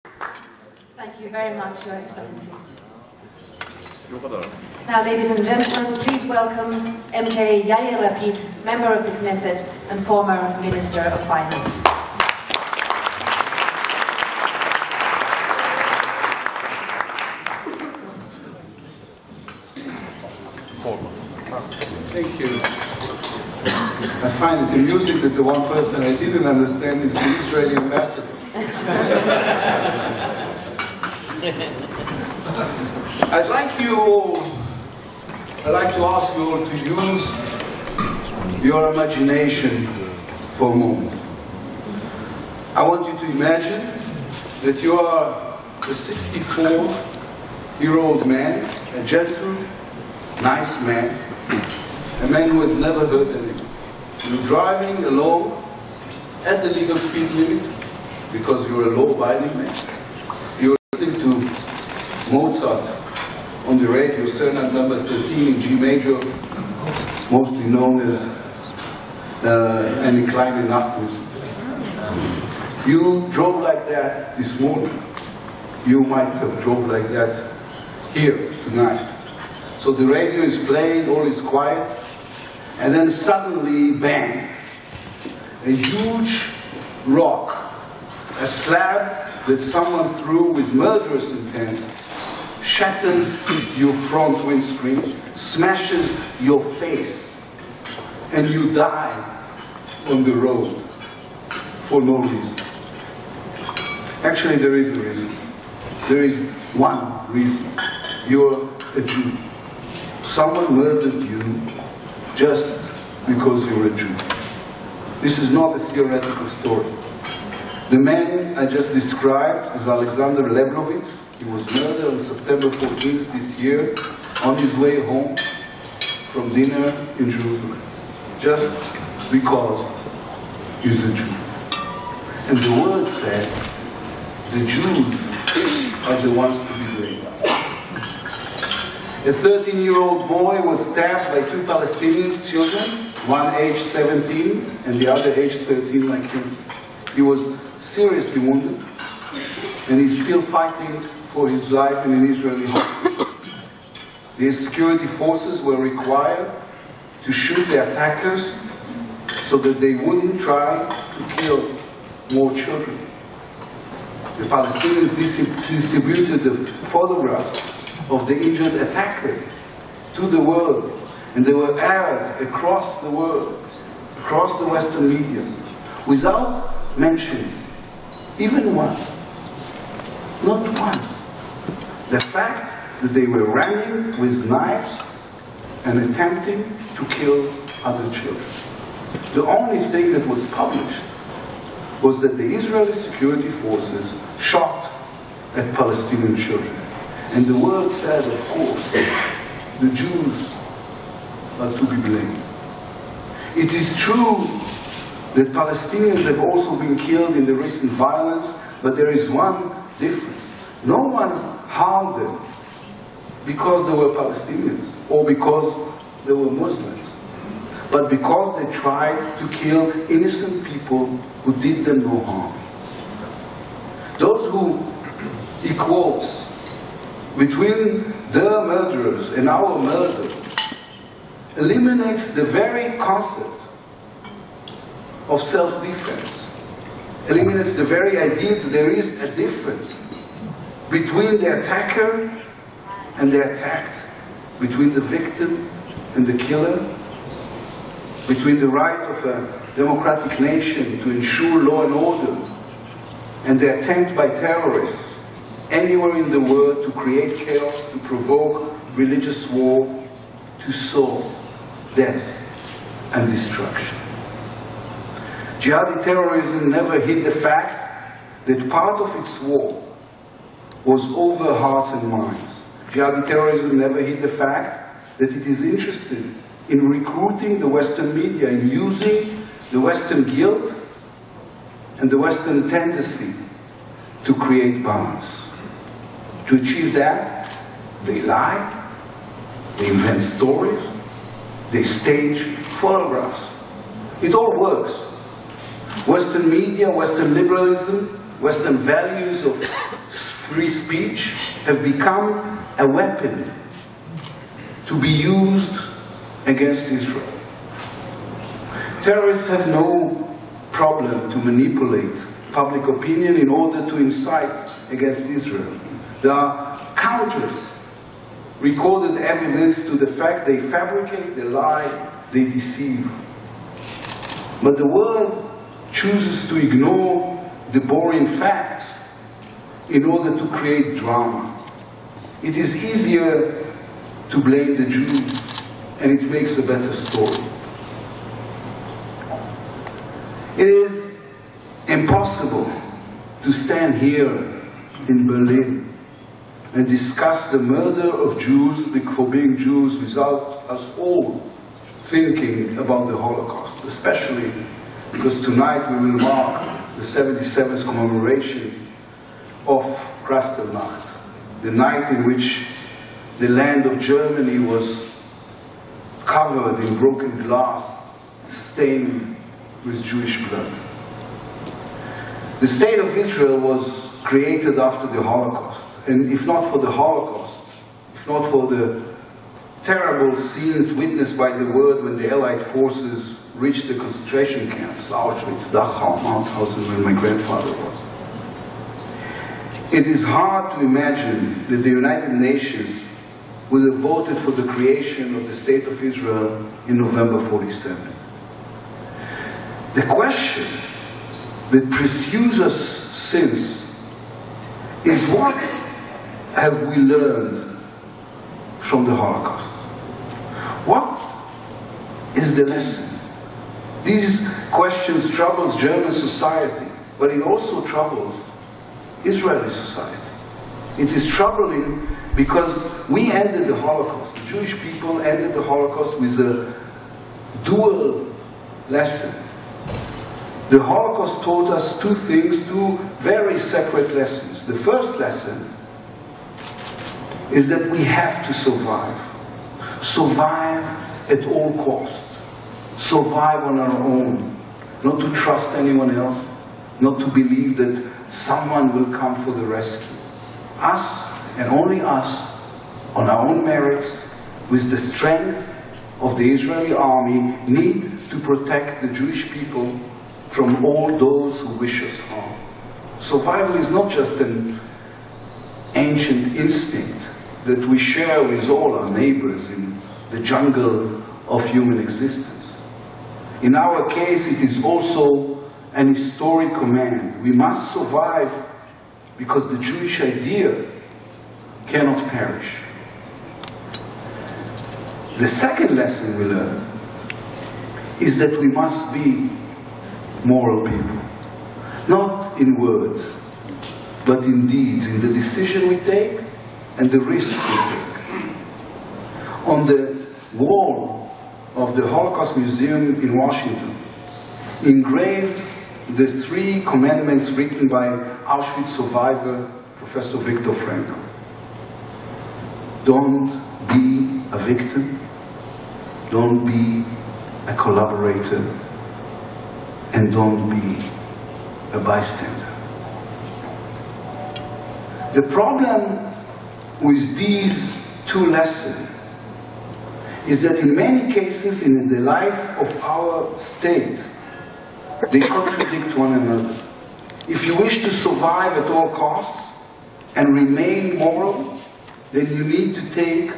Thank you very much, Your Excellency. Now, ladies and gentlemen, please welcome MK Yair Lapid, Member of the Knesset and former Minister of Finance. Thank you. I find it amusing that the one person I didn't understand is the Israeli ambassador. I'd like to ask you all to use your imagination for a moment. I want you to imagine that you are a 64-year-old man, a gentle, nice man, a man who has never hurt anyone. You're driving along at the legal speed limit because you're a law-abiding man. You're listening to Mozart on the radio, Sonata number 13 in G major, mostly known as Eine kleine Nachtmusik. You drove like that this morning. You might have drove like that here tonight. So the radio is playing, all is quiet, and then suddenly, bang, a huge rock, a slab that someone threw with murderous intent, shatters your front windscreen, smashes your face, and you die on the road for no reason. Actually, there is a reason. There is one reason. You're a Jew. Someone murdered you just because you're a Jew. This is not a theoretical story. The man I just described is Alexander Leblovitz. He was murdered on September 14th this year on his way home from dinner in Jerusalem, just because he's a Jew. And the word said, the Jews are the ones to be blamed. A 13-year-old boy was stabbed by two Palestinian children, one aged 17 and the other aged 13 like him. He was seriously wounded, and he's still fighting for his life in an Israeli hospital. The security forces were required to shoot the attackers so that they wouldn't try to kill more children. The Palestinians distributed the photographs of the injured attackers to the world, and they were aired across the world, across the Western media, without mentioning, even once, not once, the fact that they were running with knives and attempting to kill other children. The only thing that was published was that the Israeli security forces shot at Palestinian children. And the word said, of course, the Jews are to be blamed. It is true that Palestinians have also been killed in the recent violence, but there is one difference. No one harmed them because they were Palestinians or because they were Muslims, but because they tried to kill innocent people who did them no harm. Those who equates between their murderers and our murder eliminates the very concept of self-defense, eliminates the very idea that there is a difference between the attacker and the attacked, between the victim and the killer, between the right of a democratic nation to ensure law and order and the attempt by terrorists anywhere in the world to create chaos, to provoke religious war, to sow death and destruction. Jihadi terrorism never hid the fact that part of its war was over hearts and minds. Jihadi terrorism never hid the fact that it is interested in recruiting the Western media, in using the Western guilt and the Western tendency to create balance. To achieve that, they lie, they invent stories, they stage photographs. It all works. Western media, Western liberalism, Western values of free speech have become a weapon to be used against Israel. Terrorists have no problem to manipulate public opinion in order to incite against Israel. There are countless recorded evidence to the fact they fabricate, they lie, they deceive. But the world chooses to ignore the boring facts in order to create drama. It is easier to blame the Jews, and it makes a better story. It is impossible to stand here in Berlin and discuss the murder of Jews for being Jews without us all thinking about the Holocaust, especially because tonight we will mark the 77th commemoration of Kristallnacht, the night in which the land of Germany was covered in broken glass, stained with Jewish blood. The state of Israel was created after the Holocaust, and if not for the Holocaust, if not for the terrible scenes witnessed by the world when the Allied forces reached the concentration camps, Auschwitz, Dachau, Mauthausen, where my grandfather was. It is hard to imagine that the United Nations would have voted for the creation of the State of Israel in November 47. The question that pursues us since is, what have we learned from the Holocaust? What is the lesson? These questions trouble German society, but it also troubles Israeli society. It is troubling because we ended the Holocaust. The Jewish people ended the Holocaust with a dual lesson. The Holocaust taught us two things, two very separate lessons. The first lesson is that we have to survive. Survive at all costs. Survive on our own. Not to trust anyone else. Not to believe that someone will come for the rescue. Us, and only us, on our own merits, with the strength of the Israeli army, need to protect the Jewish people from all those who wish us harm. Survival is not just an ancient instinct that we share with all our neighbors in the jungle of human existence. In our case, it is also an historic command. We must survive because the Jewish idea cannot perish. The second lesson we learn is that we must be moral people. Not in words, but in deeds, in the decision we take and the risks we take. On the wall of the Holocaust Museum in Washington, engraved the 3 commandments written by Auschwitz survivor Professor Viktor Frankl. Don't be a victim, don't be a collaborator, and don't be a bystander. The problem with these 2 lessons is that in many cases in the life of our state, they contradict one another. If you wish to survive at all costs and remain moral, then you need to take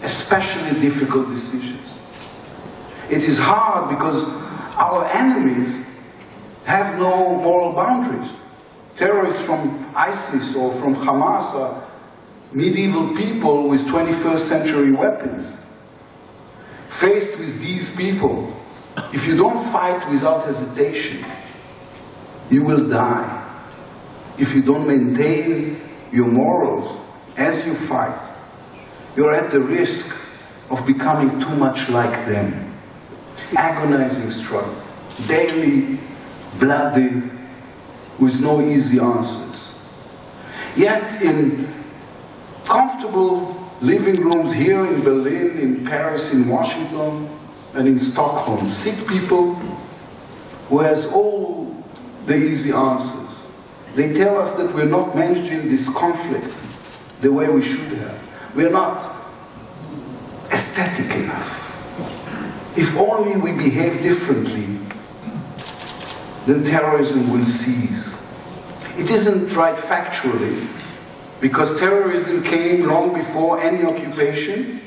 especially difficult decisions. It is hard because our enemies have no moral boundaries. Terrorists from ISIS or from Hamas are medieval people with 21st century weapons. Faced with these people, if you don't fight without hesitation, you will die. If you don't maintain your morals as you fight, you're at the risk of becoming too much like them. Agonizing struggle, daily, bloody, with no easy answers. Yet in comfortable living rooms here in Berlin, in Paris, in Washington, and in Stockholm, sit people who has all the easy answers. They tell us that we're not managing this conflict the way we should have. We're not aesthetic enough. If only we behave differently, then terrorism will cease. It isn't right factually, because terrorism came long before any occupation,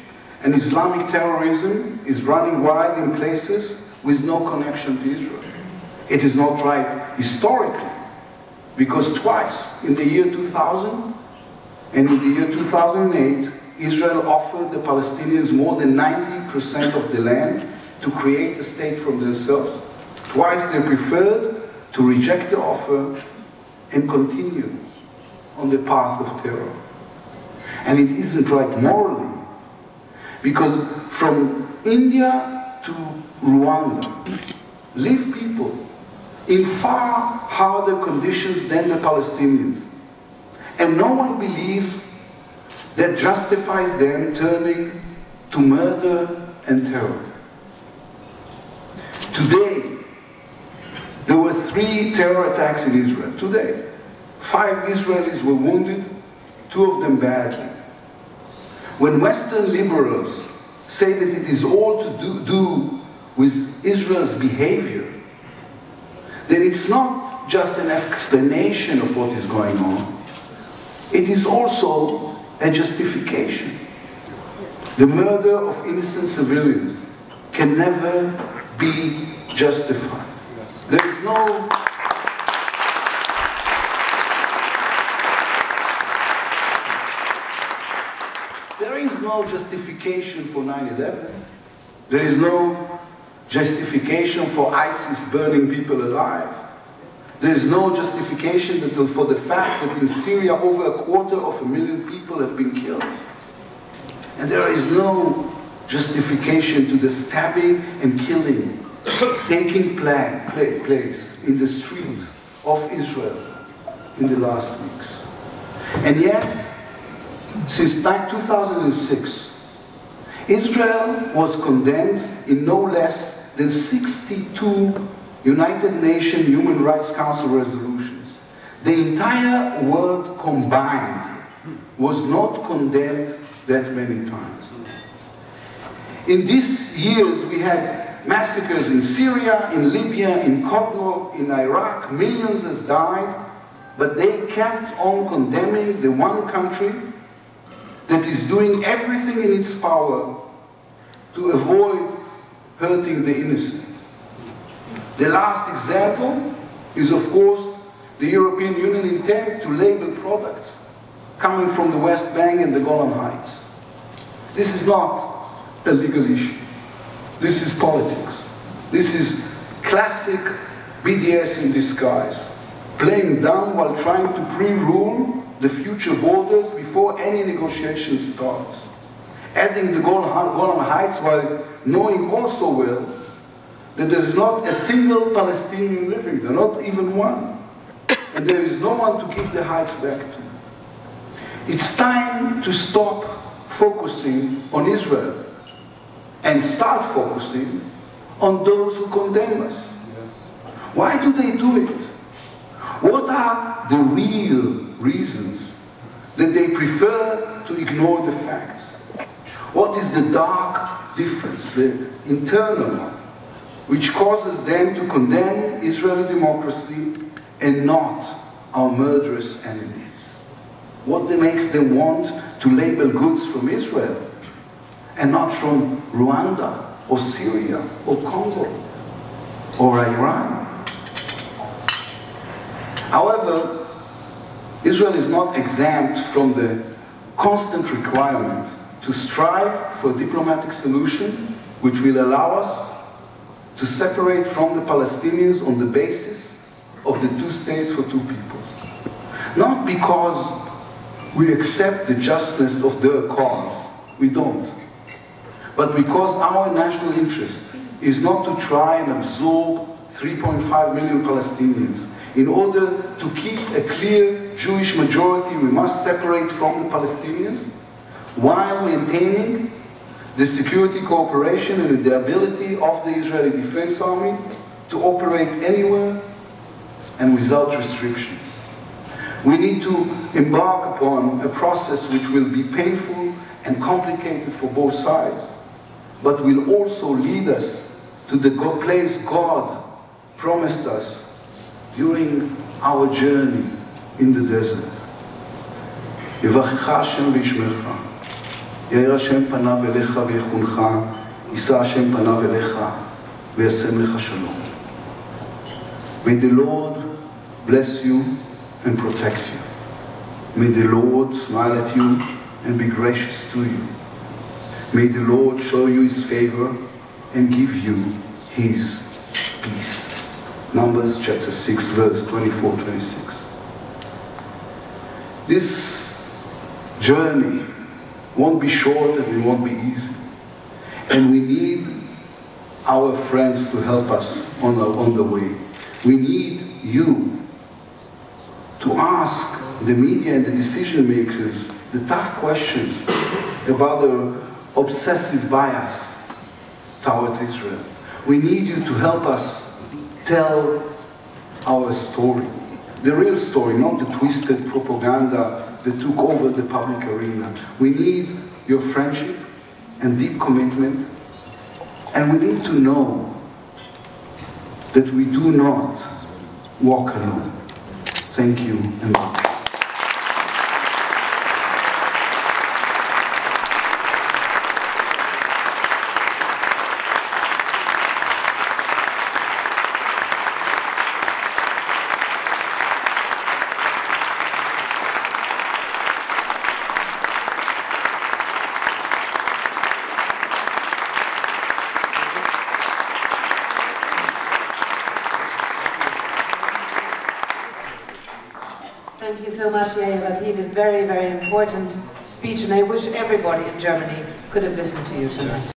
and Islamic terrorism is running wild in places with no connection to Israel. It is not right historically, because twice, in the year 2000 and in the year 2008, Israel offered the Palestinians more than 90% of the land to create a state from themselves. Twice they preferred to reject the offer and continue on the path of terror. And it isn't right morally, because from India to Rwanda live people in far harder conditions than the Palestinians. And no one believes that justifies them turning to murder and terror. Today, there were 3 terror attacks in Israel. Today, 5 Israelis were wounded, 2 of them badly. When Western liberals say that it is all to do with Israel's behavior, then it's not just an explanation of what is going on. It is also a justification. The murder of innocent civilians can never be justified. There is no... There is no justification for 9/11. There is no justification for ISIS burning people alive. There is no justification for the fact that in Syria over 250,000 people have been killed. And there is no justification to the stabbing and killing taking place in the streets of Israel in the last weeks. And yet, since 2006, Israel was condemned in no less than 62 United Nations Human Rights Council resolutions. The entire world combined was not condemned that many times. In these years, we had massacres in Syria, in Libya, in Congo, in Iraq. Millions has died, but they kept on condemning the one country that is doing everything in its power to avoid hurting the innocent. The last example is, of course, the European Union intent to label products coming from the West Bank and the Golan Heights. This is not a legal issue. This is politics. This is classic BDS in disguise, playing dumb while trying to pre-rule the future borders before any negotiation starts. Adding the Golan Heights while knowing also well that there's not a single Palestinian living there, not even one. And there is no one to give the heights back to. It's time to stop focusing on Israel and start focusing on those who condemn us. Why do they do it? What are the real reasons that they prefer to ignore the facts? What is the dark difference, the internal one, which causes them to condemn Israeli democracy and not our murderous enemies? What makes them want to label goods from Israel and not from Rwanda or Syria or Congo or Iran? However, Israel is not exempt from the constant requirement to strive for a diplomatic solution which will allow us to separate from the Palestinians on the basis of the 2 states for 2 peoples. Not because we accept the justness of their cause, we don't, but because our national interest is not to try and absorb 3.5 million Palestinians. In order to keep a clear Jewish majority, we must separate from the Palestinians while maintaining the security cooperation and the ability of the Israeli Defense Army to operate anywhere and without restrictions. We need to embark upon a process which will be painful and complicated for both sides, but will also lead us to the place God promised us during our journey in the desert. יברכך השם וישמרך, יאיר השם פניו אליך ויחונך, יישא השם פניו אליך וישם לך שלום. May the Lord bless you and protect you. May the Lord smile at you and be gracious to you. May the Lord show you His favor and give you His peace. Numbers chapter 6, verse 24-26. This journey won't be short and it won't be easy. And we need our friends to help us on the way. We need you to ask the media and the decision makers the tough questions about the obsessive bias towards Israel. We need you to help us tell our story. The real story, not the twisted propaganda that took over the public arena. We need your friendship and deep commitment, and we need to know that we do not walk alone. Thank you and God bless. Thank you so much, Yair Lapid. A very, very important speech, and I wish everybody in Germany could have listened to you tonight.